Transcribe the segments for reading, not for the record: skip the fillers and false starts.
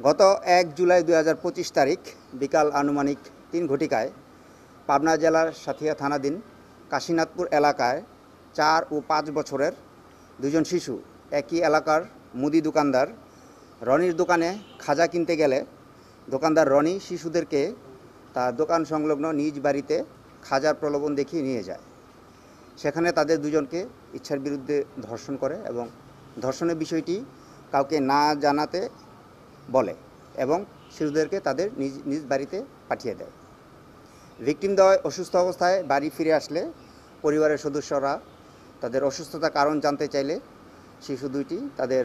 গত ১ জুলাই ২০২৫ তারিখ বিকাল আনুমানিক ৩ ঘটিকায় পাবনা জেলার সাথিয়া থানাধীন কাশীনাথপুর এলাকায় ৪ ও ৫ বছরের দুজন শিশু একই এলাকার মুদি দোকানদার রনির দোকানে খাজা কিনতে গেলে দোকানদার রনি শিশুদেরকে তার দোকান সংলগ্ন নিজ বাড়িতে খাজার প্রলোভন দেখিয়ে নিয়ে যায়। সেখানে তাদের দুজনকে ইচ্ছার বিরুদ্ধে ধর্ষণ করে এবং ধর্ষণের বিষয়টি কাউকে না জানাতে বলে এবং শিশুদেরকে তাদের নিজ নিজ বাড়িতে পাঠিয়ে দেয়। ভিকটিমদ্বয় অসুস্থ অবস্থায় বাড়ি ফিরে আসলে পরিবারের সদস্যরা তাদের অসুস্থতার কারণ জানতে চাইলে শিশু দুইটি তাদের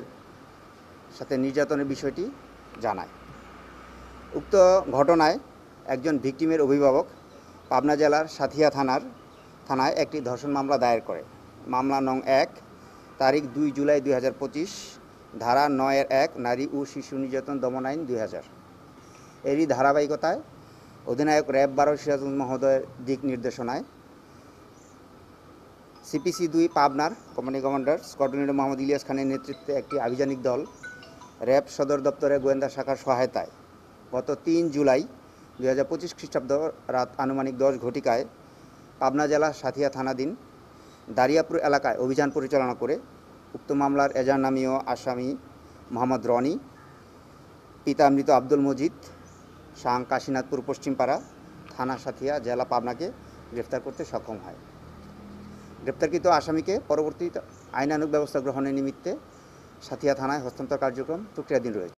সাথে নির্যাতনের বিষয়টি জানায়। উক্ত ঘটনায় একজন ভিকটিমের অভিভাবক পাবনা জেলার সাথিয়া থানায় একটি ধর্ষণ মামলা দায়ের করে। মামলা নং ১ তারিখ ২ জুলাই ২০২৫, ধারা ৯-১ নারী ও শিশু নির্যাতন দমন আইন ২০০০। এরই ধারাবাহিকতায় অধিনায়ক র্যাব ১২ সিরাজগঞ্জ মহোদয়ের দিক নির্দেশনায় সিপিসি ২ পাবনার company commander squadron leader Mohammad Ilias খানের নেতৃত্বে একটি আভিযানিক দল র্যাব সদর দপ্তরের গোয়েন্দা শাখার সহায়তায় গত ৩ জুলাই ২০২৫ খ্রিস্টাব্দ রাত আনুমানিক ১০ ঘটিকায় পাবনা জেলা সাথিয়া থানাধীন দারিয়াপুর এলাকায় অভিযান পরিচালনা করে উক্ত মামলার এজাহার নামীয় আসামি মোহাম্মদ রনি, পিতা মৃত আব্দুল মজিদ, সাং কাশীনাথপুর পশ্চিমপাড়া, থানা সাথিয়া, জেলা পাবনাকে গ্রেফতার করতে সক্ষম হয়। গ্রেপ্তারকৃত আসামিকে পরবর্তী আইনানুগ ব্যবস্থা গ্রহণের নিমিত্তে সাথিয়া থানায় হস্তান্তর কার্যক্রম প্রক্রিয়াধীন রয়েছে।